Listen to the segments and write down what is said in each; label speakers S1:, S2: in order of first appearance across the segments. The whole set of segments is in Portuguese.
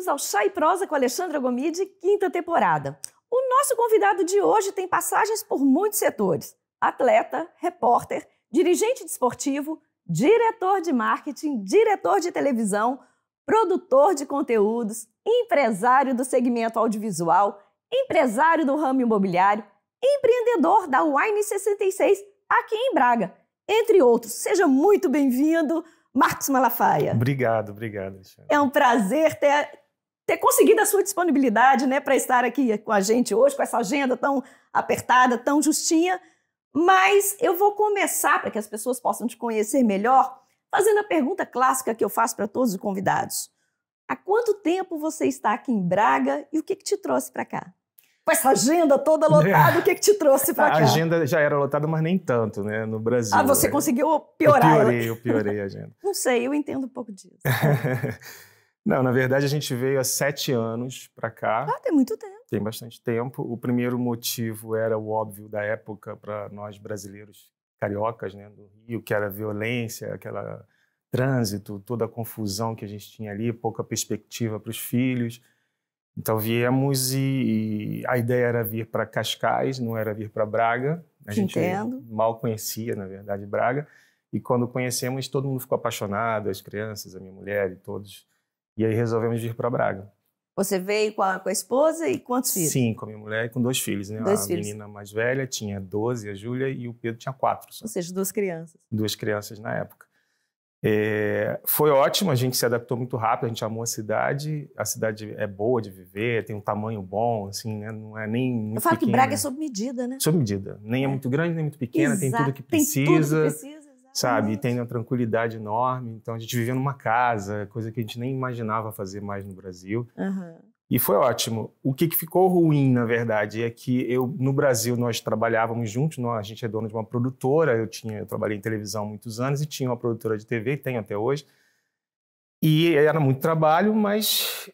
S1: bem-vindos ao Chá e Prosa com Alexandra Gomide, quinta temporada. O nosso convidado de hoje tem passagens por muitos setores: atleta, repórter, dirigente desportivo, diretor de marketing, diretor de televisão, produtor de conteúdos, empresário do segmento audiovisual, empresário do ramo imobiliário, empreendedor da Wine 66 aqui em Braga, entre outros. Seja muito bem-vindo, Marcos Malafaia.
S2: Obrigado, Alexandre.
S1: É um prazer ter conseguido a sua disponibilidade, né, para estar aqui com a gente hoje, com essa agenda tão apertada, tão justinha. Mas eu vou começar, para que as pessoas possam te conhecer melhor, fazendo a pergunta clássica que eu faço para todos os convidados. Há quanto tempo você está aqui em Braga e o que te trouxe para cá? Com essa agenda toda lotada, o que te trouxe para cá?
S2: A agenda já era lotada, mas nem tanto, né, no Brasil.
S1: Ah, você conseguiu piorar?
S2: Eu piorei a agenda.
S1: Não sei, eu entendo um pouco disso.
S2: Não, na verdade a gente veio há 7 anos para cá.
S1: Ah, tem muito tempo.
S2: Tem bastante tempo. O primeiro motivo era o óbvio da época para nós brasileiros cariocas, né, do Rio, que era a violência, aquele trânsito, toda a confusão que a gente tinha ali, pouca perspectiva para os filhos. Então viemos e a ideia era vir para Cascais, não era vir para Braga. A gente mal conhecia, na verdade, Braga. E quando conhecemos, todo mundo ficou apaixonado, as crianças, a minha mulher e todos. E aí resolvemos vir para Braga.
S1: Você veio com a esposa e quantos filhos?
S2: Sim, com a minha mulher e com 2 filhos. Né?
S1: Dois
S2: a
S1: filhos.
S2: Menina mais velha tinha 12, a Júlia, e o Pedro tinha 4. Só.
S1: Ou seja, 2 crianças.
S2: 2 crianças na época. Foi ótimo, a gente se adaptou muito rápido, a gente amou a cidade é boa de viver, tem um tamanho bom, assim, né? Não é nem muito
S1: Eu falo
S2: pequena.
S1: que Braga é sob medida, né?
S2: Sob medida, nem é muito grande, nem muito pequena,
S1: Exato.
S2: Tem tudo que precisa,
S1: tem tudo que precisa,
S2: sabe? E tem uma tranquilidade enorme, então a gente vivia numa casa, coisa que a gente nem imaginava fazer mais no Brasil. E foi ótimo. O que ficou ruim, na verdade, é que no Brasil nós trabalhávamos juntos, a gente é dono de uma produtora, eu trabalhei em televisão há muitos anos e tinha uma produtora de TV, tenho até hoje, e era muito trabalho, mas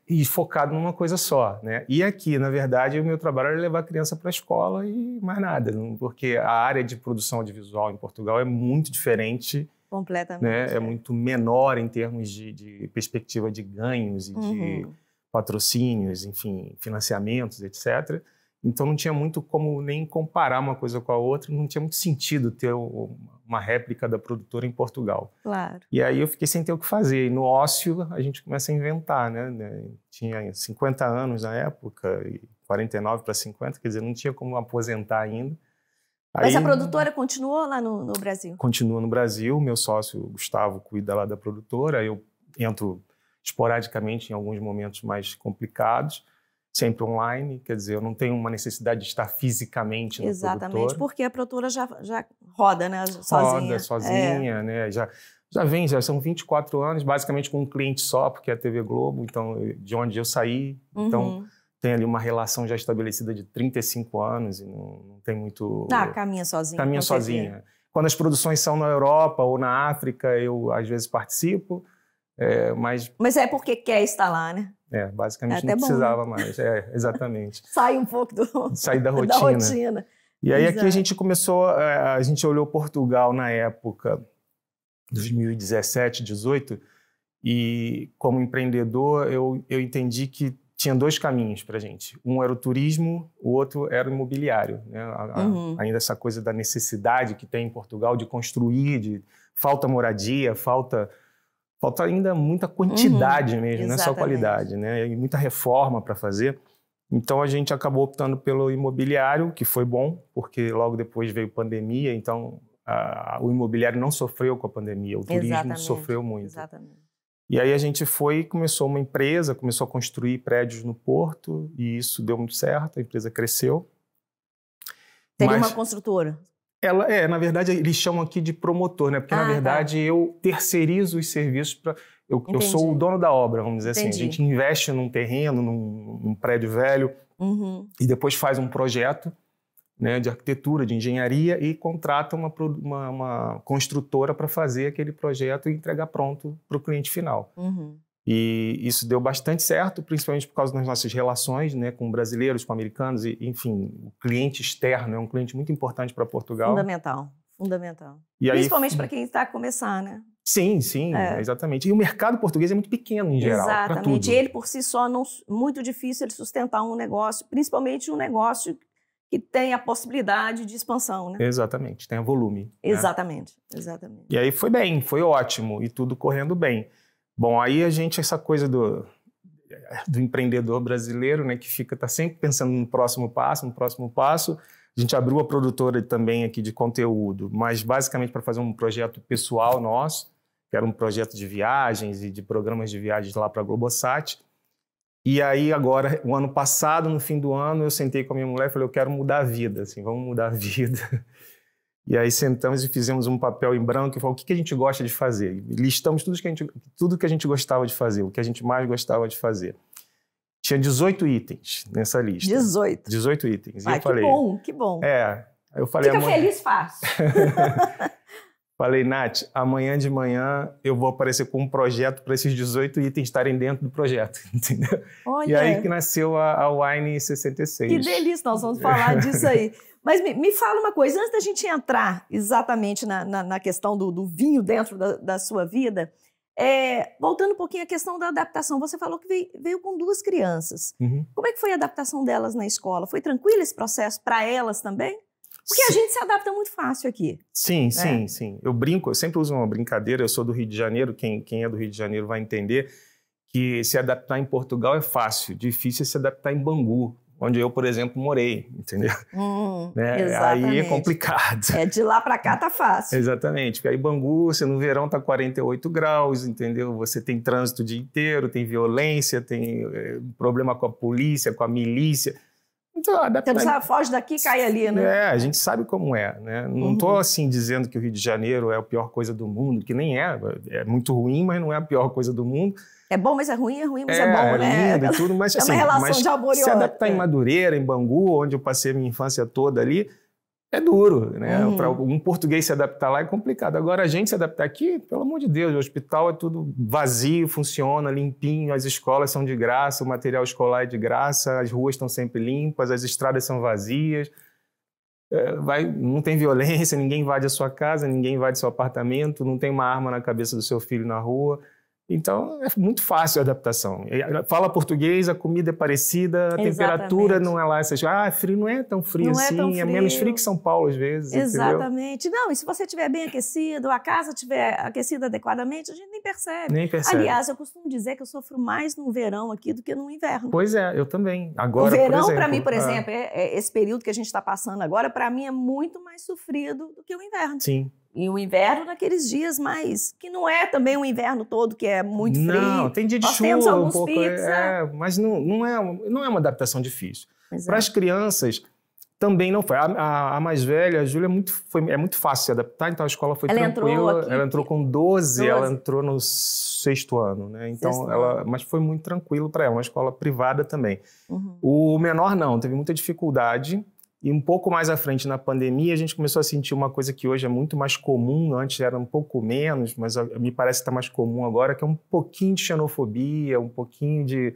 S2: e focado numa coisa só, né? E aqui, na verdade, o meu trabalho era levar a criança para a escola e mais nada, porque a área de produção audiovisual em Portugal é muito diferente.
S1: Completamente.
S2: Né? É muito menor em termos de perspectiva de ganhos e de patrocínios, enfim, financiamentos, etc. Então não tinha muito como nem comparar uma coisa com a outra, não tinha muito sentido ter uma réplica da produtora em Portugal.
S1: Claro.
S2: E aí eu fiquei sem ter o que fazer. E no ócio a gente começa a inventar, né? Tinha 50 anos na época, e 49 para 50, quer dizer, não tinha como aposentar ainda.
S1: Mas a produtora continuou lá no Brasil?
S2: Continua no Brasil, meu sócio Gustavo cuida lá da produtora, eu entro esporadicamente em alguns momentos mais complicados, sempre online, quer dizer, eu não tenho uma necessidade de estar fisicamente na produtora.
S1: Exatamente, porque a produtora já roda, né, sozinha.
S2: Roda sozinha, né, já são 24 anos, basicamente com um cliente só, porque é a TV Globo, então, de onde eu saí, então tem ali uma relação já estabelecida de 35 anos e não tem muito...
S1: Caminha sozinha.
S2: Caminha sozinha. Quando as produções são na Europa ou na África, eu às vezes participo, mas
S1: é porque quer estar lá, né?
S2: Basicamente não precisava mais. Exatamente.
S1: Sai um pouco
S2: Sair da rotina. E aí aqui a gente começou, a gente olhou Portugal na época 2017, 2018, e como empreendedor eu entendi que tinha 2 caminhos para a gente. Um era o turismo, o outro era o imobiliário. Né? Ainda essa coisa da necessidade que tem em Portugal de construir, falta moradia, falta ainda muita quantidade mesmo, não é só qualidade, né? E muita reforma para fazer. Então a gente acabou optando pelo imobiliário, que foi bom, porque logo depois veio pandemia, então o imobiliário não sofreu com a pandemia, o turismo sofreu muito.
S1: Exatamente.
S2: E aí a gente começou uma empresa, começou a construir prédios no Porto, e isso deu muito certo, a empresa cresceu.
S1: Seria uma construtora?
S2: Na verdade, eles chamam aqui de promotor, né? Porque, na verdade, eu terceirizo os serviços para... Eu sou o dono da obra, vamos dizer assim. A gente investe num terreno, num prédio velho, e depois faz um projeto, né, de arquitetura, de engenharia, e contrata uma construtora para fazer aquele projeto e entregar pronto para o cliente final. E isso deu bastante certo, principalmente por causa das nossas relações, né, com brasileiros, com americanos, e, enfim, o cliente externo é um cliente muito importante para Portugal.
S1: Fundamental. E principalmente para quem está a começar, né?
S2: Sim, exatamente. E o mercado português é muito pequeno em geral.
S1: Exatamente. Ele por si só, muito difícil ele sustentar um negócio, principalmente um negócio que tem a possibilidade de expansão, né?
S2: Exatamente, tem volume.
S1: Exatamente.
S2: E aí foi bem, foi ótimo, e tudo correndo bem. Bom, aí essa coisa do empreendedor brasileiro, né, que tá sempre pensando no próximo passo. A gente abriu a produtora também aqui de conteúdo, mas basicamente para fazer um projeto pessoal nosso, que era um projeto de viagens e de programas de viagens lá para a Globosat. E aí agora, o ano passado, no fim do ano, eu sentei com a minha mulher e falei, eu quero mudar a vida, assim, vamos mudar a vida. E aí sentamos e fizemos um papel em branco e falamos, o que a gente gosta de fazer? E listamos tudo que a gente gostava de fazer, o que a gente mais gostava de fazer. Tinha 18 itens nessa lista. 18 itens.
S1: Ah,
S2: falei,
S1: que bom.
S2: Aí eu falei,
S1: fica feliz fácil.
S2: Falei, Nath, amanhã de manhã eu vou aparecer com um projeto para esses 18 itens estarem dentro do projeto, entendeu?
S1: Olha.
S2: E aí que nasceu a Wine 66.
S1: Que delícia, nós vamos falar disso aí. Mas me fala uma coisa, antes da gente entrar exatamente na questão do vinho dentro da sua vida, voltando um pouquinho à questão da adaptação, você falou que veio com 2 crianças.
S2: Uhum.
S1: Como é que foi a adaptação delas na escola? Foi tranquilo esse processo para elas também? Porque a gente se adapta muito fácil aqui.
S2: Sim. Eu brinco, eu sempre uso uma brincadeira, eu sou do Rio de Janeiro, quem é do Rio de Janeiro vai entender que se adaptar em Portugal é fácil, difícil é se adaptar em Bangu, onde eu, por exemplo, morei, entendeu? Aí é complicado.
S1: De lá para cá tá fácil.
S2: Exatamente, porque aí Bangu, você no verão tá 48 graus, entendeu? Você tem trânsito o dia inteiro, tem violência, tem problema com a polícia, com a milícia. Então,
S1: você foge daqui e cai ali, né?
S2: A gente sabe como é, né? Não tô assim dizendo que o Rio de Janeiro é a pior coisa do mundo, que nem é. É muito ruim, mas não é a pior coisa do mundo.
S1: É bom, mas é ruim, mas é bom, né?
S2: Lindo e tudo, mas
S1: é uma relação de amor e ódio.
S2: Se adaptar em Madureira, em Bangu, onde eu passei a minha infância toda ali, é duro, né? Para um português se adaptar lá é complicado. Agora, a gente se adaptar aqui, pelo amor de Deus, o hospital é tudo vazio, funciona, limpinho, as escolas são de graça, o material escolar é de graça, as ruas estão sempre limpas, as estradas são vazias, não tem violência, ninguém invade a sua casa, ninguém invade seu apartamento, não tem uma arma na cabeça do seu filho na rua. Então, é muito fácil a adaptação. Fala português, a comida é parecida, a temperatura não é lá. Frio não é tão frio assim, é menos frio que São Paulo às vezes.
S1: Exatamente.
S2: Entendeu?
S1: Não, e se você estiver bem aquecido, a casa estiver aquecida adequadamente, a gente nem percebe.
S2: Nem percebe.
S1: Aliás, eu costumo dizer que eu sofro mais no verão aqui do que no inverno.
S2: Pois é, eu também. Agora,
S1: o verão, para mim, por exemplo, esse período que a gente está passando agora, para mim é muito mais sofrido do que o inverno.
S2: Sim.
S1: E o inverno naqueles dias mais... Que não é também o inverno todo, que é muito frio.
S2: Não, tem dia de
S1: Nós
S2: chuva
S1: temos alguns
S2: um pouco.
S1: picos,
S2: mas não é uma adaptação difícil. Para as crianças, também não foi. A mais velha, a Júlia, é muito fácil se adaptar, então a escola foi tranquila. Ela entrou com 12, ela entrou no 6º ano, né? Então, mas foi muito tranquilo para ela, uma escola privada também. O menor não, teve muita dificuldade. E um pouco mais à frente, na pandemia, a gente começou a sentir uma coisa que hoje é muito mais comum, antes era um pouco menos, mas me parece que está mais comum agora, que é um pouquinho de xenofobia, um pouquinho de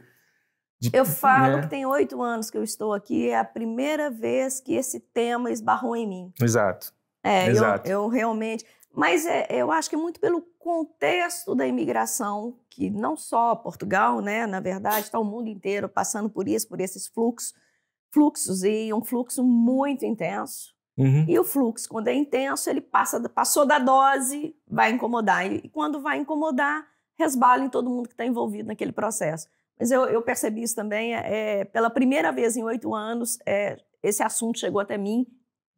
S1: eu falo que tem 8 anos que eu estou aqui, é a primeira vez que esse tema esbarrou em mim.
S2: Exato.
S1: Exato. Eu realmente... Mas eu acho que é muito pelo contexto da imigração, que não só Portugal, né, na verdade, está o mundo inteiro passando por esses fluxos, e um fluxo muito intenso. E o fluxo, quando é intenso, ele passou da dose, vai incomodar. E quando vai incomodar, resbala em todo mundo que está envolvido naquele processo. Mas eu percebi isso também, pela primeira vez em 8 anos, esse assunto chegou até mim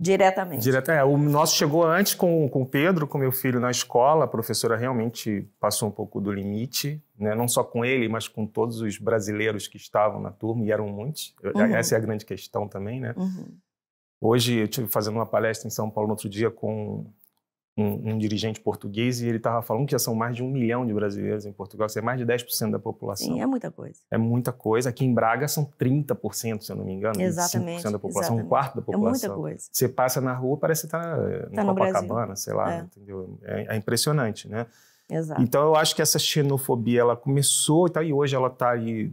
S1: diretamente.
S2: O nosso chegou antes com o Pedro, com meu filho na escola. A professora realmente passou um pouco do limite, né? Não só com ele, mas com todos os brasileiros que estavam na turma, e eram muitos. Essa é a grande questão também, né? Hoje eu estive fazendo uma palestra em São Paulo no outro dia com um dirigente português, e ele estava falando que já são mais de 1 milhão de brasileiros em Portugal, isso é mais de 10% da população.
S1: Sim, é muita coisa.
S2: É muita coisa. Aqui em Braga são 30%, se eu não me engano.
S1: Exatamente.
S2: 25% da população, um quarto da população.
S1: É muita coisa.
S2: Você passa na rua, parece que está no Copacabana, sei lá, entendeu? É impressionante, né?
S1: Exato.
S2: Então, eu acho que essa xenofobia, ela começou e hoje ela está aí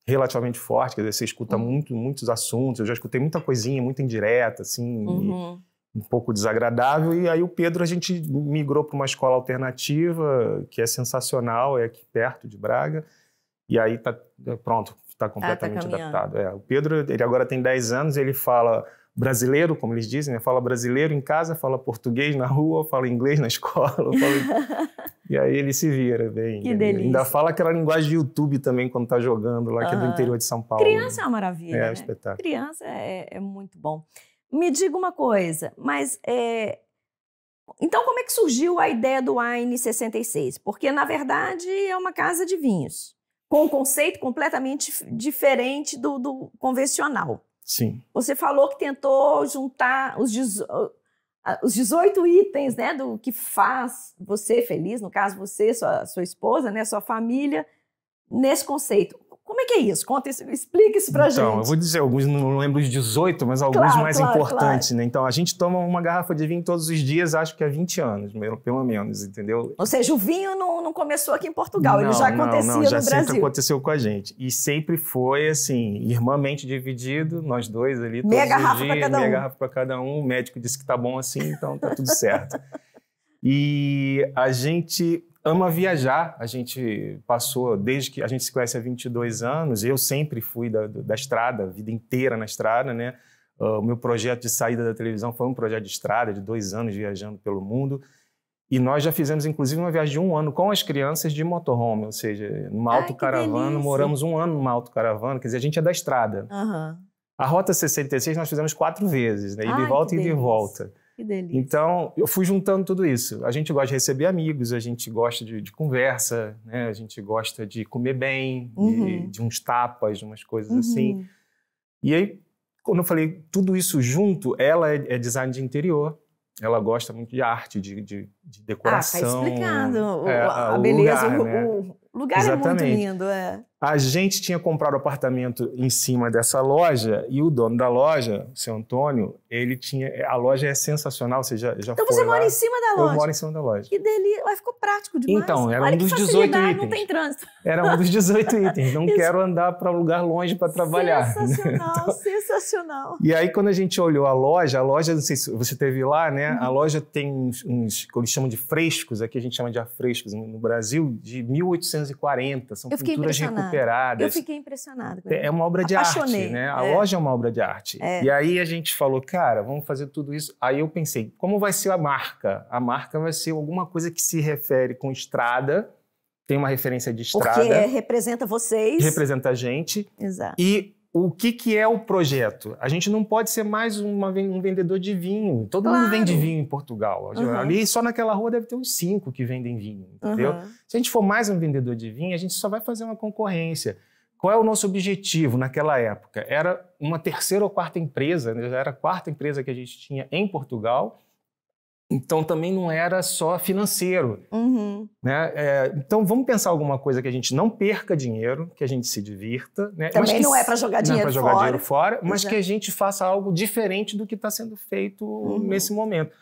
S2: relativamente forte, quer dizer, você escuta muitos assuntos, eu já escutei muita coisinha, muito indireta, assim, um pouco desagradável, e aí o Pedro a gente migrou para uma escola alternativa, que é sensacional, é aqui perto de Braga, e aí está completamente adaptado. O Pedro, ele agora tem 10 anos, ele fala brasileiro, como eles dizem, né? Fala brasileiro em casa, fala português na rua, fala inglês na escola, e aí ele se vira bem.
S1: Que delícia.
S2: Ainda fala aquela linguagem de YouTube também quando está jogando lá, que é do interior de São Paulo.
S1: Criança é uma maravilha, né?
S2: Espetáculo.
S1: Criança é muito bom. Me diga uma coisa, mas então como é que surgiu a ideia do Wine 66? Porque, na verdade, é uma casa de vinhos, com um conceito completamente diferente do convencional.
S2: Sim.
S1: Você falou que tentou juntar os 18 itens, né, do que faz você feliz, no caso você, sua esposa, né, sua família, nesse conceito. Como é que é isso? Explica isso pra gente.
S2: Então, eu vou dizer alguns, não lembro os 18, mas alguns mais importantes, né? Então, a gente toma uma garrafa de vinho todos os dias, acho que há 20 anos, pelo menos, entendeu?
S1: Ou seja, o vinho não começou aqui em Portugal, ele já acontecia no Brasil.
S2: Já sempre aconteceu com a gente. E sempre foi, assim, irmãmente dividido, nós dois ali, todos
S1: meia
S2: os
S1: garrafa
S2: dias,
S1: para cada um.
S2: Meia garrafa para cada um, o médico disse que tá bom assim, então tá tudo certo. E a gente ama viajar, a gente passou, desde que a gente se conhece há 22 anos, eu sempre fui da estrada, a vida inteira na estrada, né? O meu projeto de saída da televisão foi um projeto de estrada, de 2 anos viajando pelo mundo, e nós já fizemos, inclusive, uma viagem de 1 ano com as crianças de motorhome, ou seja, numa autocaravana, moramos 1 ano numa autocaravana, quer dizer, a gente é da estrada.
S1: Uhum.
S2: A Rota 66 nós fizemos 4 vezes, né? Ida e volta, ida e volta.
S1: Que delícia.
S2: Então, eu fui juntando tudo isso. A gente gosta de receber amigos, a gente gosta de conversa, né? A gente gosta de comer bem, de uns tapas, de umas coisas assim. E aí, quando eu falei tudo isso junto, ela é design de interior, ela gosta muito de arte, de decoração.
S1: Tá explicando a beleza, o lugar
S2: Exatamente.
S1: É muito lindo.
S2: A gente tinha comprado apartamento em cima dessa loja e o dono da loja, o seu Antônio, ele tinha... A loja é sensacional, você já
S1: então você mora em cima da loja?
S2: Eu moro em cima da loja.
S1: Que delícia, mas ficou prático demais.
S2: Então, era um dos 18 itens.
S1: Não tem trânsito.
S2: Era um dos 18 itens, não quero andar para um lugar longe para trabalhar.
S1: Sensacional,
S2: então,
S1: sensacional.
S2: E aí quando a gente olhou a loja, não sei se você esteve lá, né? A loja tem uns que eles chamam de frescos, aqui a gente chama de afrescos no Brasil, de 1840, são pinturas recuperadas.
S1: Eu fiquei impressionada.
S2: É uma obra de arte, né? A loja é uma obra de arte. E aí a gente falou, cara, vamos fazer tudo isso. Aí eu pensei, como vai ser a marca? A marca vai ser alguma coisa que se refere com estrada, tem uma referência de estrada.
S1: Porque representa vocês.
S2: Representa a gente.
S1: Exato.
S2: E o que é o projeto? A gente não pode ser mais um vendedor de vinho. Todo mundo vende vinho em Portugal. Ali, só naquela rua, deve ter uns 5 que vendem vinho, entendeu? Se a gente for mais um vendedor de vinho, a gente só vai fazer uma concorrência. Qual é o nosso objetivo naquela época? Era uma 3ª ou 4ª empresa, né? Já era a 4ª empresa que a gente tinha em Portugal. Então, também não era só financeiro. Né? Então, vamos pensar alguma coisa que a gente não perca dinheiro, que a gente se divirta. Né?
S1: Também não é para jogar dinheiro
S2: fora, mas que a gente faça algo diferente do que está sendo feito nesse momento.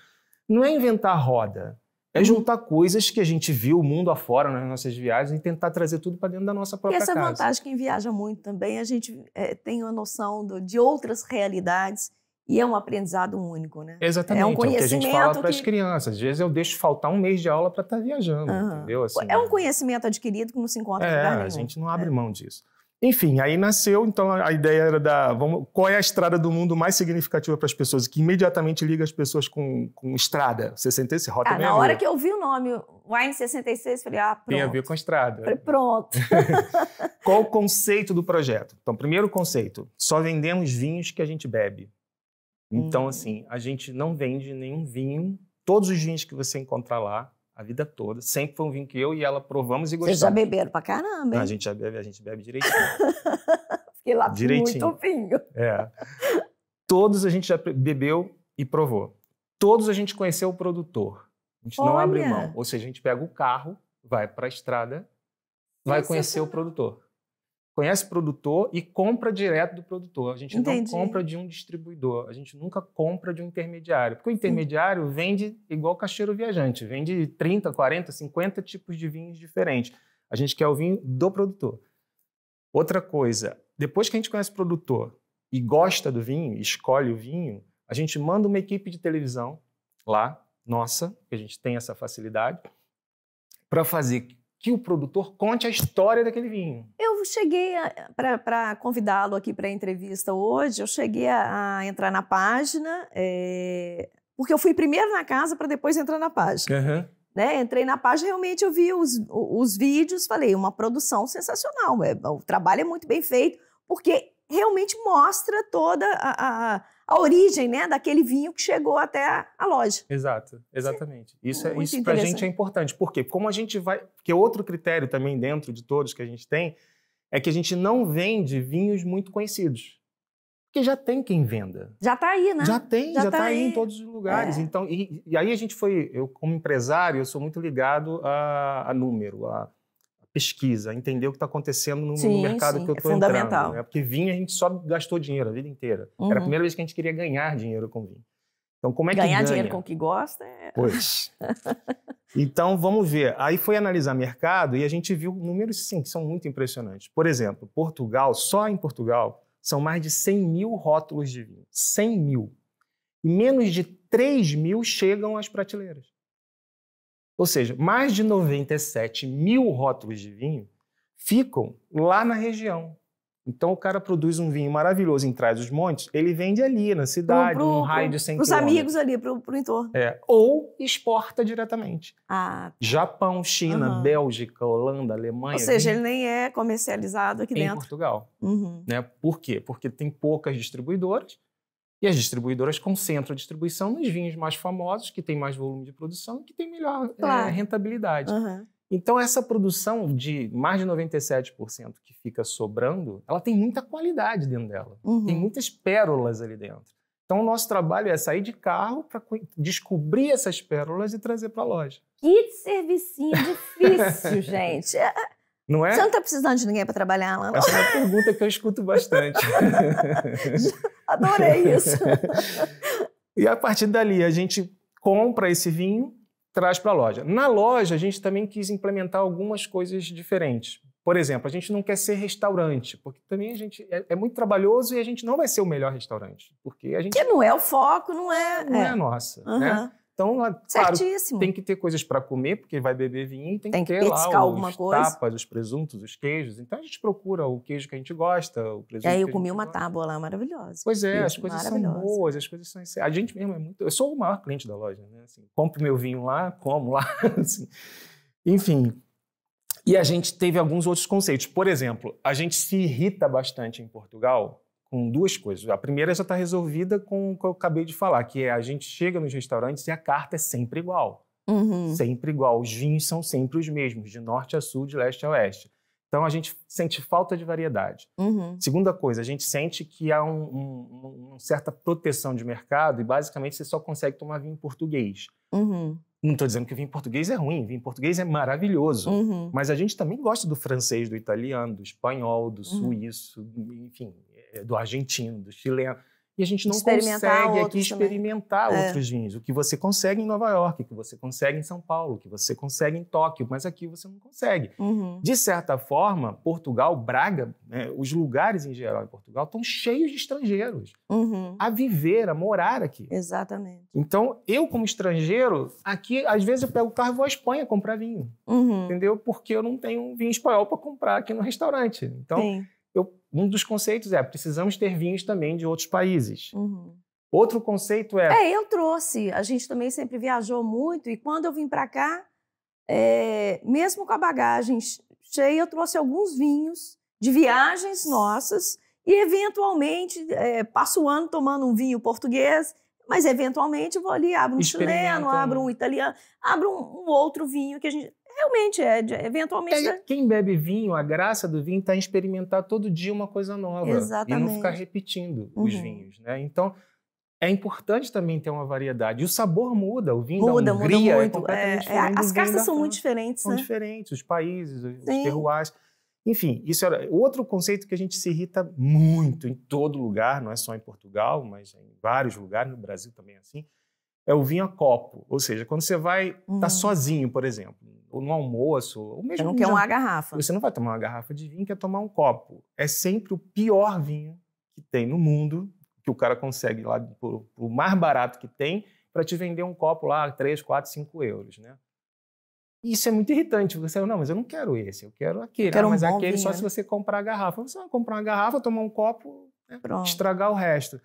S2: Não é inventar roda, é juntar coisas que a gente viu o mundo afora nas nossas viagens e tentar trazer tudo para dentro da nossa própria casa.
S1: E essa vantagem, quem viaja muito também, a gente tem uma noção de outras realidades. E é um aprendizado único, né?
S2: Exatamente,
S1: é um conhecimento
S2: é o que a gente fala para as crianças. Às vezes eu deixo faltar um mês de aula para estar viajando, entendeu? Assim,
S1: é um conhecimento adquirido que não se encontra em lugar nenhum.
S2: A gente não abre mão disso. Enfim, aí nasceu, então a ideia era qual é a estrada do mundo mais significativa para as pessoas, que imediatamente liga as pessoas com estrada, 66, Rota 66.
S1: Na hora que eu vi o nome, Wine 66, falei, pronto.
S2: Tem a ver com a estrada.
S1: Falei, pronto.
S2: Qual o conceito do projeto? Então, primeiro conceito, só vendemos vinhos que a gente bebe. Então, assim, a gente não vende nenhum vinho. Todos os vinhos que você encontrar lá, a vida toda, sempre foi um vinho que eu e ela provamos e gostamos.
S1: Vocês já beberam pra caramba, hein?
S2: A gente bebe direitinho.
S1: Fiquei lá direitinho. Muito vinho.
S2: Todos a gente já bebeu e provou. Todos a gente conheceu o produtor. A gente não abre mão. Ou seja, a gente pega o carro, vai para a estrada, vai conhecer o produtor. Conhece o produtor e compra direto do produtor. A gente não compra de um distribuidor, a gente nunca compra de um intermediário. Porque o intermediário vende igual caixeiro viajante, vende 30, 40, 50 tipos de vinhos diferentes. A gente quer o vinho do produtor. Outra coisa, depois que a gente conhece o produtor e gosta do vinho, escolhe o vinho, A gente manda uma equipe de televisão lá, nossa, que a gente tem essa facilidade, para fazer que o produtor conte a história daquele vinho.
S1: Eu cheguei, para convidá-lo aqui para a entrevista hoje, eu cheguei a entrar na página, porque eu fui primeiro na casa para depois entrar na página.
S2: Uhum.
S1: Né? Entrei na página, realmente eu vi os vídeos, falei, uma produção sensacional, o trabalho é muito bem feito, porque realmente mostra toda a origem, né, daquele vinho que chegou até a loja.
S2: Exato, exatamente. Isso para a gente é importante. Por quê? Como a gente vai... Porque outro critério também dentro de todos que a gente tem é que a gente não vende vinhos muito conhecidos. Porque já tem quem venda.
S1: Já está aí, né?
S2: Já está aí em todos os lugares. Então, e aí a gente foi... Eu, como empresário, eu sou muito ligado a número, a pesquisa, a entender o que está acontecendo no mercado que eu estou entrando. Né? Porque vinho a gente só gastou dinheiro a vida inteira. Era a primeira vez que a gente queria ganhar dinheiro com vinho. Então, como é que ganha?
S1: Ganhar dinheiro com o que gosta
S2: Pois. Então, vamos ver. Aí foi analisar mercado e a gente viu números, sim, que são muito impressionantes. Por exemplo, Portugal, só em Portugal, são mais de 100 mil rótulos de vinho. 100 mil. E menos de 3 mil chegam às prateleiras. Ou seja, mais de 97 mil rótulos de vinho ficam lá na região. Então, o cara produz um vinho maravilhoso em Trás-os-Montes, ele vende ali, na cidade, num raio de 100 quilômetros.
S1: Para os amigos ali, para o entorno.
S2: Ou exporta diretamente.
S1: Tá.
S2: Japão, China, Bélgica, Holanda, Alemanha.
S1: Ou seja, ele nem é comercializado aqui dentro.
S2: Em Portugal. Né? Por quê? Porque tem poucas distribuidoras e as distribuidoras concentram a distribuição nos vinhos mais famosos, que têm mais volume de produção e que têm melhor rentabilidade. Então, essa produção de mais de 97% que fica sobrando, ela tem muita qualidade dentro dela. Tem muitas pérolas ali dentro. Então, o nosso trabalho é sair de carro para descobrir essas pérolas e trazer para a loja.
S1: Que servicinho difícil, gente.
S2: Não é?
S1: Você não está precisando de ninguém para trabalhar lá, não?
S2: Essa é uma pergunta que eu escuto bastante.
S1: Adorei isso.
S2: E a partir dali, a gente compra esse vinho, traz para a loja. Na loja, a gente também quis implementar algumas coisas diferentes. Por exemplo, a gente não quer ser restaurante, porque também a gente é muito trabalhoso e a gente não vai ser o melhor restaurante. Porque
S1: não é o foco, não é...
S2: Não é a nossa, né? Então, claro, tem que ter coisas para comer, porque vai beber vinho e tem que ter lá os tapas, os presuntos, os queijos. Então, a gente procura o queijo que a gente gosta, o presunto.
S1: Eu comi uma tábua lá maravilhosa.
S2: Pois é, as coisas são boas, as coisas são... A gente mesmo é muito... Eu sou o maior cliente da loja, né? Assim, compro meu vinho lá, como lá, assim. Enfim. E a gente teve alguns outros conceitos. Por exemplo, a gente se irrita bastante em Portugal com duas coisas. A primeira já está resolvida com o que eu acabei de falar, que é a gente chega nos restaurantes e a carta é sempre igual. Sempre igual. Os vinhos são sempre os mesmos, de norte a sul, de leste a oeste. Então, a gente sente falta de variedade. Segunda coisa, a gente sente que há uma certa proteção de mercado e, basicamente, você só consegue tomar vinho português. Não estou dizendo que o vinho português é ruim, o vinho português é maravilhoso. Mas a gente também gosta do francês, do italiano, do espanhol, do suíço, enfim, do argentino, do chileno. E a gente não consegue aqui experimentar outros vinhos. O que você consegue em Nova York, o que você consegue em São Paulo, o que você consegue em Tóquio, mas aqui você não consegue. De certa forma, Portugal, Braga, né, os lugares em geral em Portugal estão cheios de estrangeiros a viver, a morar aqui.
S1: Exatamente.
S2: Então, eu como estrangeiro, aqui, às vezes eu pego o carro e vou à Espanha comprar vinho. Entendeu? Porque eu não tenho vinho espanhol para comprar aqui no restaurante. Então, um dos conceitos é, precisamos ter vinhos também de outros países. Outro conceito
S1: eu trouxe. A gente também sempre viajou muito e quando eu vim para cá, mesmo com a bagagem cheia, eu trouxe alguns vinhos de viagens nossas e, eventualmente, passo o ano tomando um vinho português, mas, eventualmente, eu vou ali, abro um chileno, abro um italiano, abro um outro vinho que a gente... Realmente, eventualmente...
S2: Quem bebe vinho, a graça do vinho está em experimentar todo dia uma coisa nova.
S1: Exatamente.
S2: E não ficar repetindo os vinhos, né? Então, é importante também ter uma variedade. E o sabor muda. O vinho da Hungria
S1: muito.
S2: É completamente diferente.
S1: As castas são muito diferentes,
S2: São diferentes, os países, os terroirs. Enfim, isso era outro conceito que a gente se irrita muito em todo lugar, não é só em Portugal, mas em vários lugares, no Brasil também é assim, é o vinho a copo. Ou seja, quando você vai estar sozinho, por exemplo, ou no almoço, ou mesmo...
S1: Você não quer uma garrafa.
S2: Você não vai tomar uma garrafa de vinho, quer tomar um copo. É sempre o pior vinho que tem no mundo, que o cara consegue lá por o mais barato que tem para te vender um copo lá 3, 4, 5 euros, né? E isso é muito irritante. Você fala, não, mas eu não quero esse, eu quero aquele. Mas aquele só se você comprar a garrafa. Você vai comprar uma garrafa, tomar um copo, né? Estragar o resto.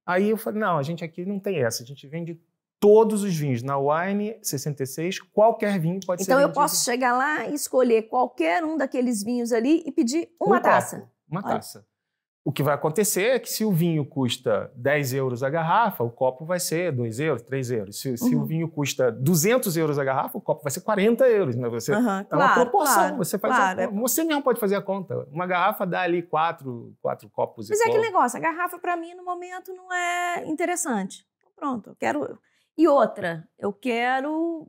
S2: Aí eu falei, não, a gente aqui não tem essa. A gente vende todos os vinhos. Na Wine 66, qualquer vinho pode ser vendido.
S1: Então eu posso chegar lá e escolher qualquer um daqueles vinhos ali e pedir uma taça.
S2: Copo, uma taça. O que vai acontecer é que se o vinho custa 10 euros a garrafa, o copo vai ser 2 euros, 3 euros. Se o vinho custa 200 euros a garrafa, o copo vai ser 40 euros. Né? Você, é uma proporção. Você você mesmo pode fazer a conta. Uma garrafa dá ali 4 copos.
S1: Mas é aquele negócio, a garrafa para mim no momento não é interessante. Então, pronto, eu quero... E outra, eu quero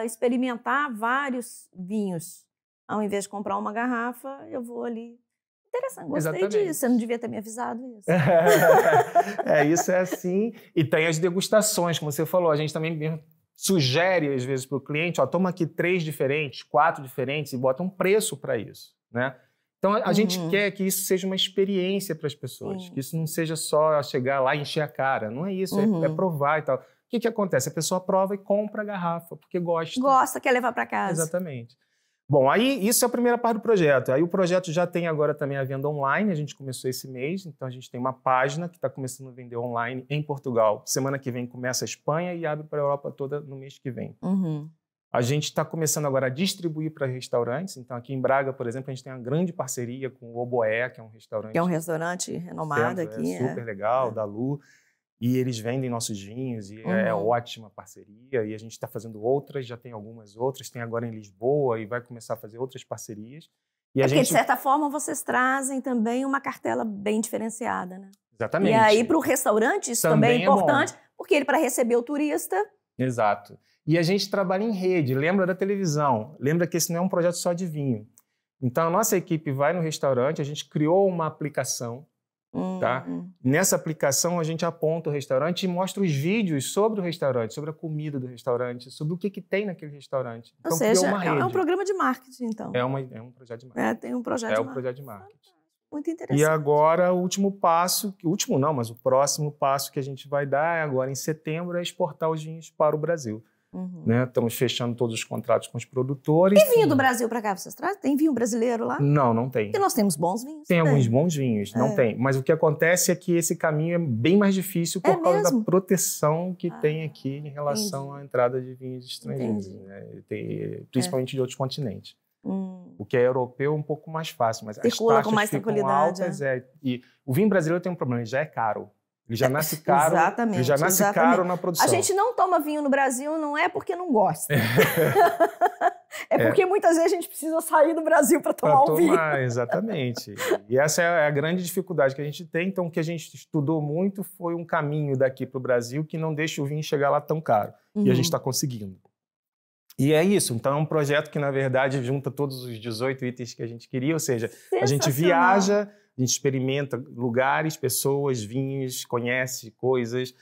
S1: experimentar vários vinhos. Ao invés de comprar uma garrafa, eu vou ali... Interessante, gostei disso. Você não devia ter me avisado isso.
S2: Isso é assim. E tem as degustações, como você falou. A gente também sugere, às vezes, para o cliente, toma aqui 3 diferentes, 4 diferentes e bota um preço para isso, né? Então, a gente quer que isso seja uma experiência para as pessoas, que isso não seja só chegar lá e encher a cara. Não é isso, é provar e tal. O que acontece? A pessoa prova e compra a garrafa, porque gosta.
S1: Gosta, quer levar para casa.
S2: Exatamente. Bom, aí isso é a primeira parte do projeto. Aí o projeto já tem agora também a venda online, a gente começou esse mês, então a gente tem uma página que está começando a vender online em Portugal. Semana que vem começa a Espanha e abre para a Europa toda no mês que vem. A gente está começando agora a distribuir para restaurantes, então aqui em Braga, por exemplo, a gente tem uma grande parceria com o Oboé, que é um restaurante...
S1: Que é um restaurante renomado aqui.
S2: Super legal, da Lu. E eles vendem nossos vinhos e é ótima parceria. E a gente está fazendo outras, já tem algumas outras. Tem agora em Lisboa e vai começar a fazer outras parcerias. E
S1: porque, de certa forma, vocês trazem também uma cartela bem diferenciada, né?
S2: Exatamente.
S1: E aí, para o restaurante, isso também é importante, porque ele, para receber o turista...
S2: Exato. E a gente trabalha em rede. Lembra da televisão. Lembra que esse não é um projeto só de vinho. Então, a nossa equipe vai no restaurante, a gente criou uma aplicação. Tá? Nessa aplicação a gente aponta o restaurante e mostra os vídeos sobre o restaurante, sobre a comida do restaurante, sobre o que tem naquele restaurante. Então,
S1: ou seja, é um programa de marketing, então.
S2: É um projeto de marketing.
S1: Tem um projeto de marketing.
S2: projeto de marketing.
S1: Muito interessante.
S2: E agora o último passo, mas o próximo passo que a gente vai dar agora em setembro é exportar os vinhos para o Brasil. Né? Estamos fechando todos os contratos com os produtores.
S1: Tem vinho do Brasil para cá, vocês trazem? Tem vinho brasileiro lá?
S2: Não tem.
S1: Porque nós temos bons vinhos.
S2: Tem alguns bons vinhos, não tem. Mas o que acontece é que esse caminho é bem mais difícil por causa da proteção que tem aqui em relação à entrada de vinhos estrangeiros, né? Principalmente de outros continentes. O que é europeu é um pouco mais fácil, mas
S1: circula
S2: as taxas
S1: com mais
S2: ficam altas. E o vinho brasileiro tem um problema, ele já é caro. Ele já nasce caro.
S1: Exatamente.
S2: Ele já nasce caro na produção.
S1: A gente não toma vinho no Brasil não é porque não gosta. É porque muitas vezes a gente precisa sair do Brasil para tomar o vinho.
S2: Exatamente. E essa é a grande dificuldade que a gente tem. Então, o que a gente estudou muito foi um caminho daqui para o Brasil que não deixa o vinho chegar lá tão caro. E a gente está conseguindo. E é isso. Então, é um projeto que, na verdade, junta todos os 18 itens que a gente queria. Ou seja, a gente viaja... A gente experimenta lugares, pessoas, vinhos, conhece coisas,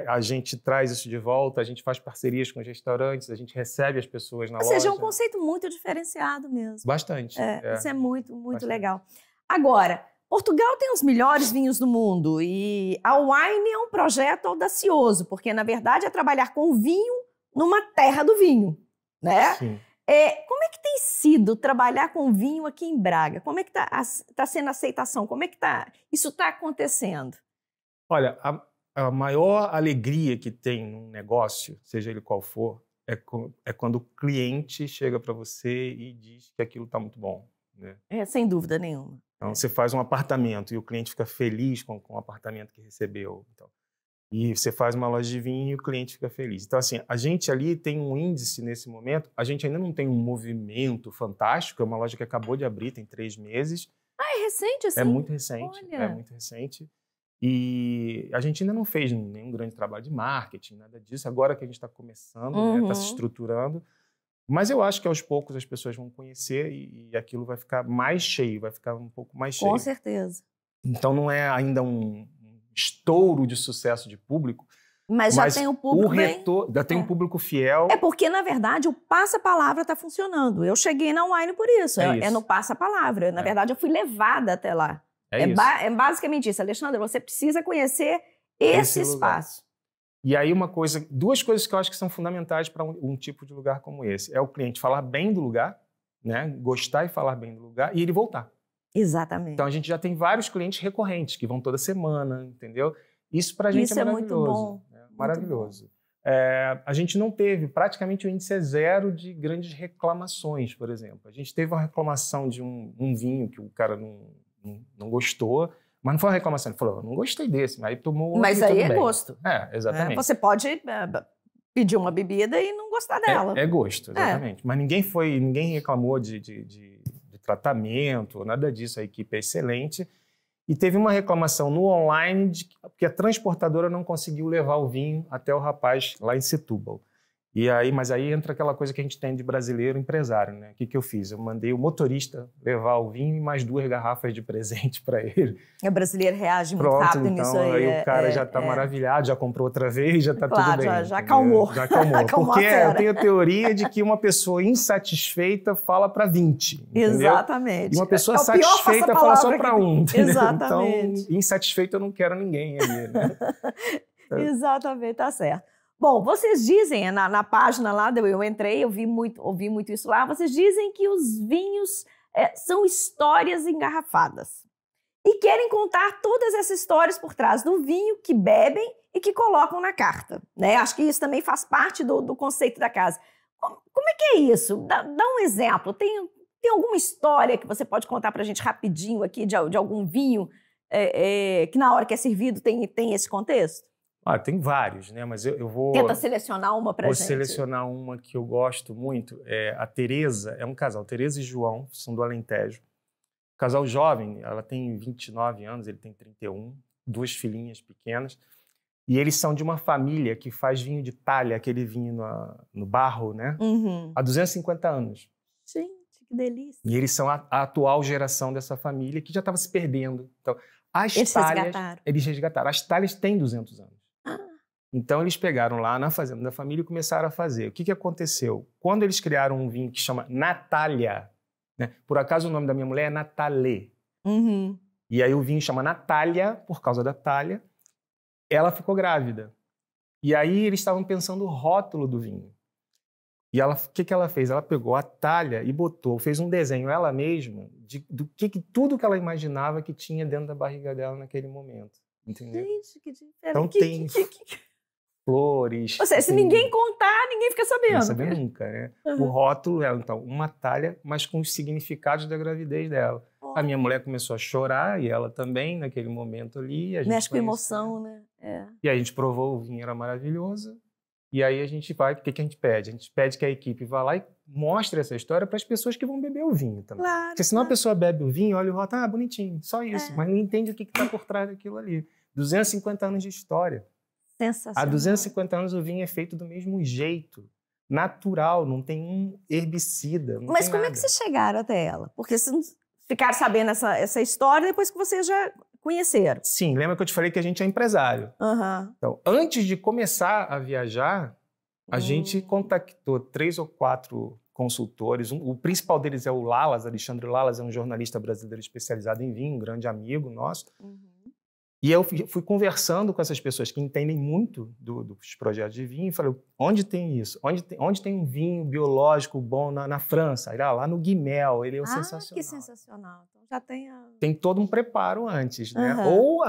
S2: a gente traz isso de volta, a gente faz parcerias com os restaurantes, a gente recebe as pessoas na loja.
S1: Ou seja, é um conceito muito diferenciado mesmo.
S2: Bastante.
S1: Isso é muito legal. Agora, Portugal tem os melhores vinhos do mundo e a Wine é um projeto audacioso, porque, na verdade, é trabalhar com vinho numa terra do vinho, né?
S2: Sim.
S1: Como é que tem sido trabalhar com vinho aqui em Braga? Como é que tá sendo a aceitação? Como é que isso está acontecendo?
S2: Olha, a maior alegria que tem num negócio, seja ele qual for, é quando o cliente chega para você e diz que aquilo está muito bom. Né?
S1: Sem dúvida nenhuma.
S2: Então, você faz um apartamento e o cliente fica feliz com o apartamento que recebeu. Então, e você faz uma loja de vinho e o cliente fica feliz. Então, assim, a gente ali tem um índice nesse momento, a gente ainda não tem um movimento fantástico, é uma loja que acabou de abrir, tem 3 meses.
S1: É recente assim?
S2: É muito recente,
S1: Olha.
S2: é muito recente. E a gente ainda não fez nenhum grande trabalho de marketing, nada disso. Agora que a gente está começando, está se estruturando. Mas eu acho que aos poucos as pessoas vão conhecer e aquilo vai ficar mais cheio, vai ficar um pouco mais cheio.
S1: Com certeza.
S2: Então não é ainda um estouro de sucesso de público.
S1: Mas já tem o público
S2: já tem um público fiel.
S1: É porque, na verdade, o passa-palavra está funcionando. Eu cheguei na Wine por isso. É no passa-palavra. Na verdade, eu fui levada até lá. É basicamente isso. Alexandre, você precisa conhecer esse espaço.
S2: E aí duas coisas que eu acho que são fundamentais para um tipo de lugar como esse. É o cliente falar bem do lugar, né? Gostar e falar bem do lugar, e ele voltar.
S1: Exatamente.
S2: Então a gente já tem vários clientes recorrentes que vão toda semana, entendeu? Isso para a gente é maravilhoso.
S1: Muito bom.
S2: Maravilhoso. A gente não teve, praticamente o índice é zero de grandes reclamações, por exemplo. A gente teve uma reclamação de um vinho que o cara não gostou, mas não foi uma reclamação, ele falou, não gostei desse, mas aí tomou outro.
S1: Mas aí é gosto.
S2: Exatamente.
S1: Você pode pedir uma bebida e não gostar dela.
S2: É gosto, exatamente. Mas ninguém reclamou de tratamento, nada disso, a equipe é excelente. E teve uma reclamação no online porque a transportadora não conseguiu levar o vinho até o rapaz lá em Setúbal. Mas aí entra aquela coisa que a gente tem de brasileiro empresário, né? O que eu fiz? Eu mandei o motorista levar o vinho e mais 2 garrafas de presente para ele.
S1: O brasileiro reage muito rápido
S2: então,
S1: nisso aí.
S2: Aí o cara já está maravilhado, já comprou outra vez, já está tudo bem.
S1: Já acalmou.
S2: Já acalmou. Porque eu tenho a teoria de que uma pessoa insatisfeita fala para 20. Entendeu?
S1: Exatamente.
S2: E uma pessoa satisfeita fala só para 1.
S1: Exatamente.
S2: Então, insatisfeito eu não quero ninguém ali, né?
S1: Exatamente, tá certo. Bom, vocês dizem, na página lá, eu entrei, ouvi muito isso lá, vocês dizem que os vinhos são histórias engarrafadas. E querem contar todas essas histórias por trás do vinho que bebem e que colocam na carta, né? Acho que isso também faz parte do conceito da casa. Como é que é isso? Dá um exemplo. Tem alguma história que você pode contar pra gente rapidinho aqui de algum vinho que na hora que é servido tem esse contexto?
S2: Tem vários, né? Mas eu vou...
S1: Tenta selecionar uma pra gente.
S2: Vou selecionar uma que eu gosto muito. A Tereza, é um casal, Tereza e João, são do Alentejo. Casal jovem, ela tem 29 anos, ele tem 31, 2 filhinhas pequenas. E eles são de uma família que faz vinho de talha, aquele vinho no barro, né?
S1: Uhum.
S2: Há 250 anos.
S1: Gente, que delícia.
S2: E eles são a atual geração dessa família que já estava se perdendo. Então, eles resgataram. As talhas têm 200 anos. Então, eles pegaram lá na fazenda da família e começaram a fazer. O que aconteceu? Quando eles criaram um vinho que chama Natália, né? Por acaso o nome da minha mulher é Natalê.
S1: Uhum.
S2: E aí o vinho chama Natália, por causa da talha. Ela ficou grávida. E aí eles estavam pensando o rótulo do vinho. E o que ela fez? Ela pegou a talha e fez um desenho ela mesma tudo que ela imaginava que tinha dentro da barriga dela naquele momento. Entendeu?
S1: Gente, que diferente.
S2: Então tem flores.
S1: Ou seja, se ninguém contar, ninguém fica sabendo.
S2: Não sabe nunca, né? Uhum. O rótulo é, então, uma talha, mas com os significados da gravidez dela. Oh. A minha mulher começou a chorar, e ela também, naquele momento ali.
S1: Mexe com emoção, né?
S2: E aí a gente provou, o vinho era maravilhoso. E aí a gente vai, o que a gente pede? A gente pede que a equipe vá lá e mostre essa história para as pessoas que vão beber o vinho também.
S1: Claro,
S2: porque senão a pessoa bebe o vinho, olha o rótulo, bonitinho, só isso. Mas não entende o que está por trás daquilo ali. 250 anos de história.
S1: Sensacional.
S2: Há 250 anos o vinho é feito do mesmo jeito, natural, não tem um herbicida.
S1: Mas como é que vocês chegaram até ela? Porque vocês ficaram sabendo essa história depois que vocês já conheceram.
S2: Sim, lembra que eu te falei que a gente é empresário.
S1: Uhum.
S2: Então, antes de começar a viajar, a gente contactou 3 ou 4 consultores. O principal deles é o Lalas, Alexandre Lalas, é um jornalista brasileiro especializado em vinho, um grande amigo nosso. E eu fui conversando com essas pessoas que entendem muito dos projetos de vinho e falei, onde tem isso? Onde tem um vinho biológico bom na França? Lá no Guimel, ele é sensacional.
S1: Que sensacional. Então já
S2: tem todo um preparo antes, né? Ou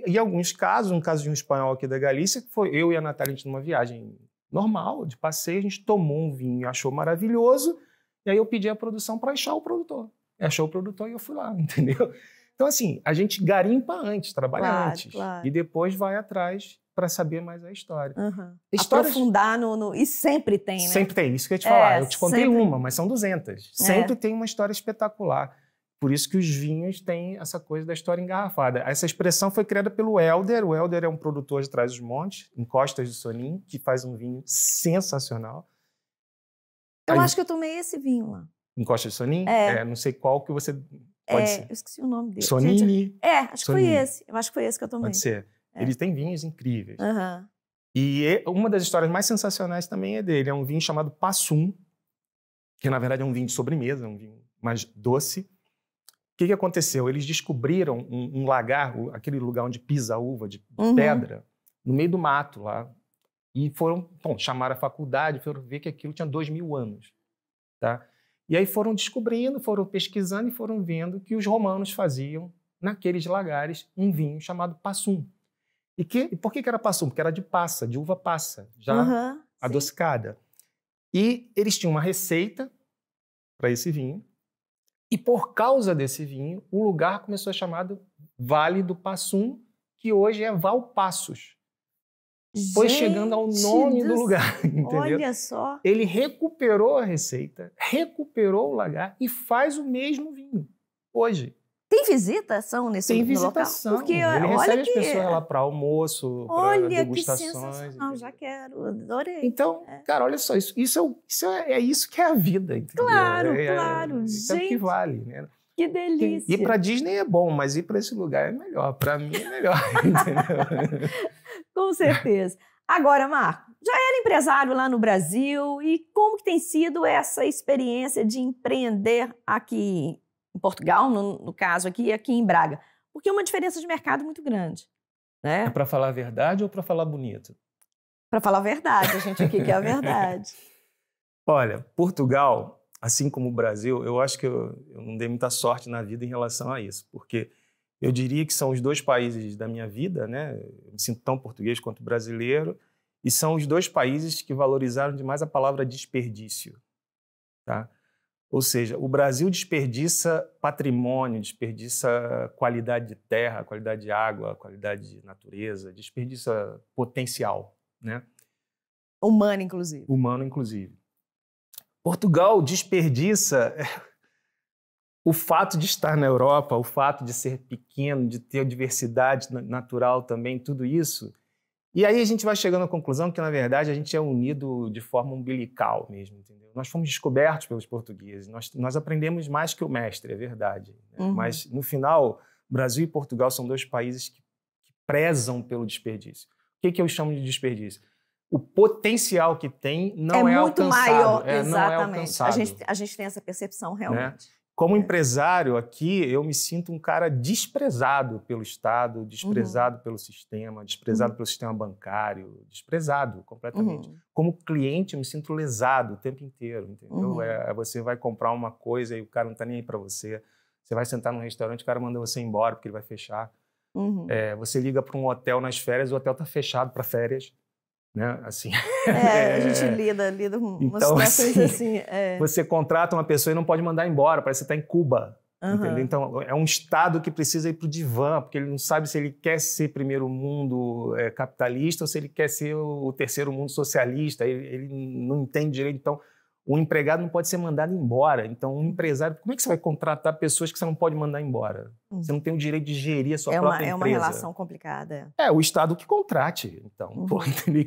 S2: em alguns casos, um caso de um espanhol aqui da Galícia, que foi eu e a Natália, a gente numa viagem normal, de passeio, a gente tomou um vinho, achou maravilhoso, e aí eu pedi a produção para achar o produtor. Achou o produtor e eu fui lá, entendeu? Então, assim, a gente garimpa antes, trabalha antes. Claro. E depois vai atrás para saber mais a história.
S1: Aprofundar E sempre tem, né?
S2: Sempre tem, isso que eu ia te falar. Eu te contei uma, mas são 200. Sempre tem uma história espetacular. Por isso que os vinhos têm essa coisa da história engarrafada. Essa expressão foi criada pelo Helder. O Helder é um produtor de Trás-os-Montes, em Costas de Sonim, que faz um vinho sensacional.
S1: Eu acho que eu tomei esse vinho lá.
S2: Em Costas de Sonim? Não sei qual que você... Pode ser.
S1: Eu esqueci o nome dele.
S2: Sonini.
S1: Acho que foi esse. Eu acho que foi esse que eu tomei.
S2: Pode ser. Ele tem vinhos incríveis. E uma das histórias mais sensacionais também é dele. É um vinho chamado Passum, que na verdade é um vinho de sobremesa, um vinho mais doce. que aconteceu? Eles descobriram um lagar, aquele lugar onde pisa a uva de pedra, no meio do mato lá. E foram, chamaram a faculdade, foram ver que aquilo tinha 2000 anos. Tá? E aí foram descobrindo, foram pesquisando e foram vendo que os romanos faziam, naqueles lagares, um vinho chamado passum. E por que era passum? Porque era de passa, de uva passa, já adocicada. E eles tinham uma receita para esse vinho. E por causa desse vinho, o lugar começou a ser chamado Vale do Passum, que hoje é Valpassos. Foi chegando ao nome do lugar, entendeu?
S1: Olha só.
S2: Ele recuperou a receita, recuperou o lagar e faz o mesmo vinho hoje.
S1: Tem visitação nesse local?
S2: Tem visitação. Porque ele recebe as pessoas lá para almoço, para degustações.
S1: Olha que sensacional, já quero, adorei.
S2: Então, cara, olha só, isso é isso que é a vida, entendeu?
S1: Claro, claro.
S2: Isso é o que vale, né?
S1: Que delícia.
S2: Ir para Disney é bom, mas ir para esse lugar é melhor. Para mim é melhor, entendeu?
S1: Com certeza. Agora, Marco, já era empresário lá no Brasil e como que tem sido essa experiência de empreender aqui em Portugal, no caso aqui em Braga? Porque é uma diferença de mercado muito grande, né?
S2: É para falar a verdade ou para falar bonito?
S1: Para falar a verdade, a gente aqui quer a verdade.
S2: Olha, Portugal, assim como o Brasil, eu acho que eu não dei muita sorte na vida em relação a isso, porque eu diria que são os dois países da minha vida, né? Eu me sinto tão português quanto brasileiro, e são os dois países que valorizaram demais a palavra desperdício, tá? Ou seja, o Brasil desperdiça patrimônio, desperdiça qualidade de terra, qualidade de água, qualidade de natureza, desperdiça potencial, né?
S1: Humano, inclusive.
S2: Humano, inclusive. Portugal desperdiça o fato de estar na Europa, o fato de ser pequeno, de ter diversidade natural também, tudo isso. E aí a gente vai chegando à conclusão que, na verdade, a gente é unido de forma umbilical mesmo, entendeu? Nós fomos descobertos pelos portugueses, nós aprendemos mais que o mestre, é verdade. Né? Mas, no final, Brasil e Portugal são dois países que prezam pelo desperdício. O que eu chamo de desperdício? O potencial que tem não é
S1: muito
S2: alcançado.
S1: Maior, exatamente.
S2: Não é alcançado.
S1: A gente tem essa percepção realmente.
S2: Né? Como empresário aqui, eu me sinto um cara desprezado pelo Estado, desprezado pelo sistema, desprezado pelo sistema bancário, desprezado completamente. Como cliente, eu me sinto lesado o tempo inteiro, entendeu? Você vai comprar uma coisa e o cara não está nem aí para você. Você vai sentar num restaurante, o cara manda você embora porque ele vai fechar. Você liga para um hotel nas férias, o hotel está fechado para férias. Né? Assim,
S1: a gente lida com umas situações assim.
S2: Você contrata uma pessoa e não pode mandar embora, parece que você está em Cuba. Entendeu? Então, é um Estado que precisa ir para o divã, porque ele não sabe se ele quer ser primeiro mundo capitalista ou se ele quer ser o terceiro mundo socialista. Ele não entende direito. Então, o empregado não pode ser mandado embora. Então, um empresário, como é que você vai contratar pessoas que você não pode mandar embora? Você não tem o direito de gerir a sua própria empresa.
S1: É uma relação complicada.
S2: É o Estado que contrate, então,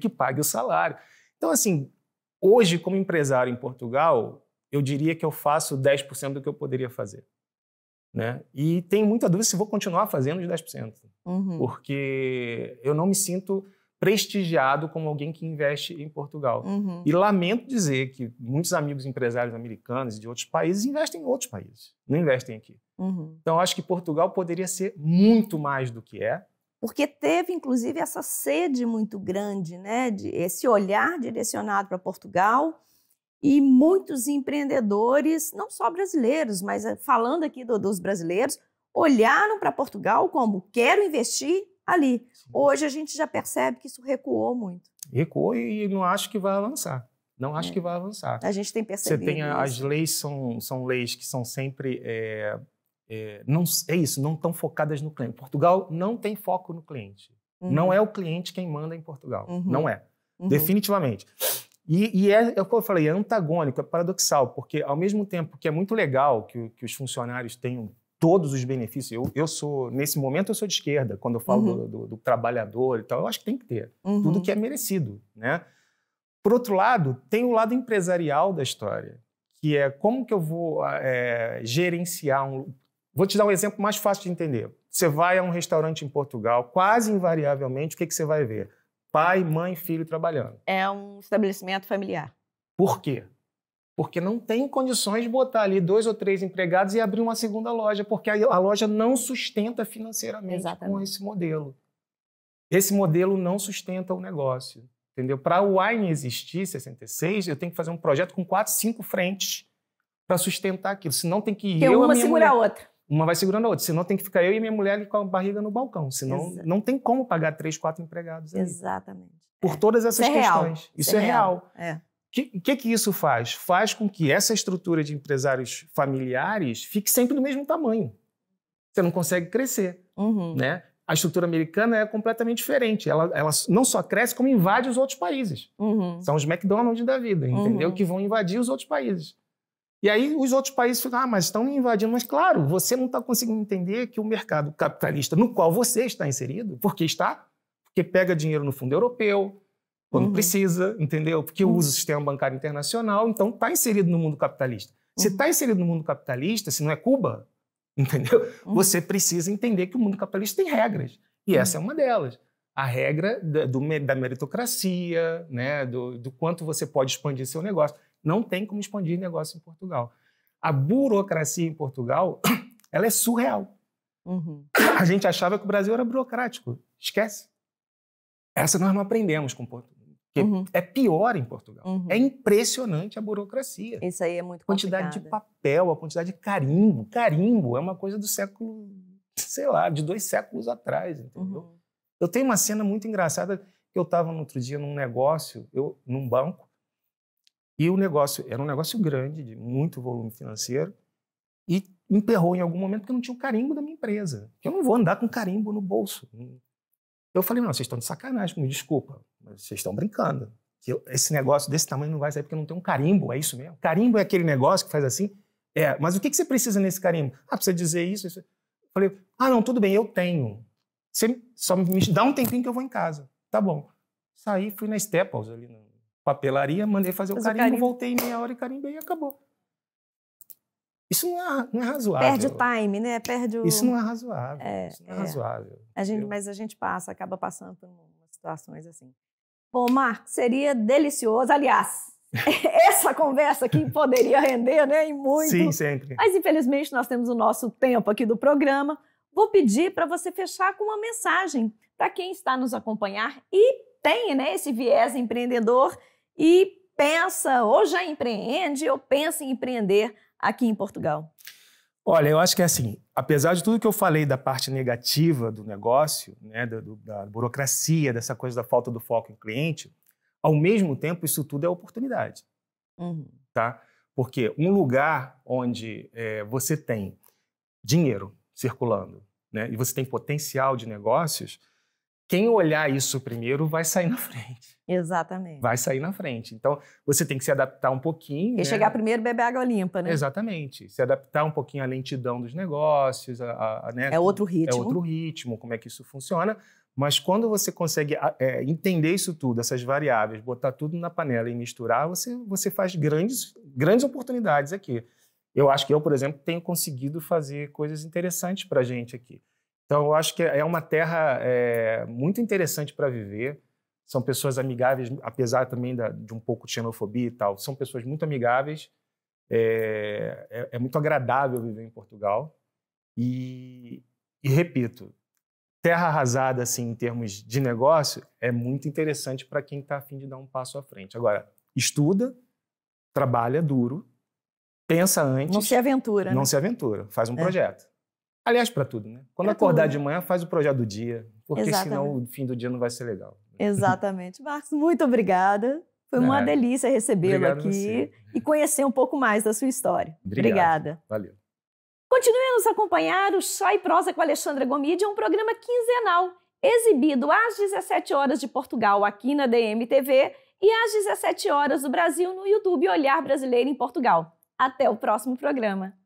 S2: que pague o salário. Então, assim, hoje, como empresário em Portugal, eu diria que eu faço 10% do que eu poderia fazer. Né? E tenho muita dúvida se vou continuar fazendo os 10%. Porque eu não me sinto prestigiado como alguém que investe em Portugal. E lamento dizer que muitos amigos empresários americanos e de outros países investem em outros países, não investem aqui. Então, acho que Portugal poderia ser muito mais do que é.
S1: Porque teve, inclusive, essa sede muito grande, né? Esse olhar direcionado para Portugal e muitos empreendedores, não só brasileiros, mas falando aqui dos brasileiros, olharam para Portugal como quero investir ali. Sim. Hoje a gente já percebe que isso recuou muito.
S2: Recuou e não acho que vai avançar. Não acho que vai avançar.
S1: A gente tem percebido.
S2: Você tem as leis são leis que são sempre não estão focadas no cliente. Portugal não tem foco no cliente. Não é o cliente quem manda em Portugal. Não é. Definitivamente. E é o que eu falei, é antagônico, é paradoxal, porque ao mesmo tempo que é muito legal que os funcionários tenham todos os benefícios. Eu sou, nesse momento, eu sou de esquerda, quando eu falo do trabalhador e tal, eu acho que tem que ter tudo que é merecido, né? Por outro lado, tem o lado empresarial da história, que é como que eu vou gerenciar Vou te dar um exemplo mais fácil de entender. Você vai a um restaurante em Portugal, quase invariavelmente, o que você vai ver? Pai, mãe, filho trabalhando.
S1: É um estabelecimento familiar.
S2: Por quê? Porque não tem condições de botar ali 2 ou 3 empregados e abrir uma segunda loja, porque a loja não sustenta financeiramente com esse modelo. Esse modelo não sustenta o negócio, entendeu? Para o Wine existir, 66, eu tenho que fazer um projeto com 4, 5 frentes para sustentar aquilo. Senão tem que ir eu e a minha
S1: segura
S2: mulher.
S1: A outra.
S2: Uma vai segurando a outra. Senão tem que ficar eu e minha mulher ali com a barriga no balcão. Senão não tem como pagar 3, 4 empregados ali.
S1: Exatamente.
S2: Por todas essas questões. Isso é real. O que isso faz? Faz com que essa estrutura de empresários familiares fique sempre do mesmo tamanho. Você não consegue crescer, né? A estrutura americana é completamente diferente. Ela não só cresce, como invade os outros países. São os McDonald's da vida, entendeu? Que vão invadir os outros países. E aí os outros países ficam, mas estão me invadindo. Mas claro, você não está conseguindo entender que o mercado capitalista no qual você está inserido, porque pega dinheiro no fundo europeu, quando precisa, entendeu? Porque usa o sistema bancário internacional, então está inserido no mundo capitalista. Se está inserido no mundo capitalista, se não é Cuba, entendeu? Você precisa entender que o mundo capitalista tem regras. E essa é uma delas. A regra da meritocracia, né? Do quanto você pode expandir seu negócio. Não tem como expandir negócio em Portugal. A burocracia em Portugal, ela é surreal. A gente achava que o Brasil era burocrático. Esquece. Essa nós não aprendemos com Portugal. É pior em Portugal. É impressionante a burocracia.
S1: Isso aí é muito
S2: complicado. A quantidade de papel, a quantidade de carimbo. Carimbo é uma coisa do século, sei lá, de 2 séculos atrás, entendeu? Eu tenho uma cena muito engraçada que eu estava no outro dia num negócio, num banco, e o negócio era um negócio grande, de muito volume financeiro, e emperrou em algum momento porque eu não tinha o carimbo da minha empresa. Eu não vou andar com carimbo no bolso. Eu falei, não, vocês estão de sacanagem, me desculpa, mas vocês estão brincando. Esse negócio desse tamanho não vai sair porque não tem um carimbo, é isso mesmo? Carimbo é aquele negócio que faz assim? Mas o que você precisa nesse carimbo? Precisa dizer isso? Eu falei, não, tudo bem, eu tenho. Você só me dá um tempinho que eu vou em casa. Tá bom. Saí, fui na Staples, ali na papelaria, mandei fazer o carimbo, voltei em meia hora e carimbei e acabou. Isso não é razoável.
S1: Perde o time, né?
S2: Isso não é razoável. Isso não é razoável.
S1: Mas a gente acaba passando por umas situações assim. Bom, Marcos, seria delicioso. Aliás, essa conversa aqui poderia render, né? E muito.
S2: Sim, sempre.
S1: Mas, infelizmente, nós temos o nosso tempo aqui do programa. Vou pedir para você fechar com uma mensagem para quem está nos acompanhar e tem, né, esse viés empreendedor e pensa, ou já empreende, ou pensa em empreender aqui em Portugal.
S2: Olha, eu acho que é assim, apesar de tudo que eu falei da parte negativa do negócio, né, da burocracia, dessa coisa da falta do foco em cliente, ao mesmo tempo isso tudo é oportunidade. Tá? Porque um lugar onde você tem dinheiro circulando, né, e você tem potencial de negócios, quem olhar isso primeiro vai sair na frente.
S1: Exatamente.
S2: Vai sair na frente. Então, você tem que se adaptar um pouquinho.
S1: Quem chegar primeiro, beber água limpa, né?
S2: Exatamente. Se adaptar um pouquinho à lentidão dos negócios. Né?
S1: É outro ritmo.
S2: É outro ritmo, como é que isso funciona. Mas quando você consegue entender isso tudo, essas variáveis, botar tudo na panela e misturar, você faz grandes oportunidades aqui. Eu acho que eu, por exemplo, tenho conseguido fazer coisas interessantes para a gente aqui. Então, eu acho que é uma terra muito interessante para viver. São pessoas amigáveis, apesar também de um pouco de xenofobia e tal. São pessoas muito amigáveis. É muito agradável viver em Portugal. E repito, terra arrasada, assim, em termos de negócio, é muito interessante para quem está a fim de dar um passo à frente. Agora, estuda, trabalha duro, pensa antes.
S1: Não se aventura.
S2: Não se aventura, faz um projeto. Aliás, para tudo, né? Quando acordar de manhã, faz o projeto do dia, porque senão o fim do dia não vai ser legal.
S1: Exatamente. Marcos, muito obrigada. Foi uma delícia recebê-lo aqui e conhecer um pouco mais da sua história. Obrigada.
S2: Valeu.
S1: Continue a nos acompanhar. O Chá e Prosa com Alexandra Gomide é um programa quinzenal, exibido às 17 horas de Portugal, aqui na DMTV, e às 17 horas do Brasil, no YouTube Olhar Brasileiro em Portugal. Até o próximo programa.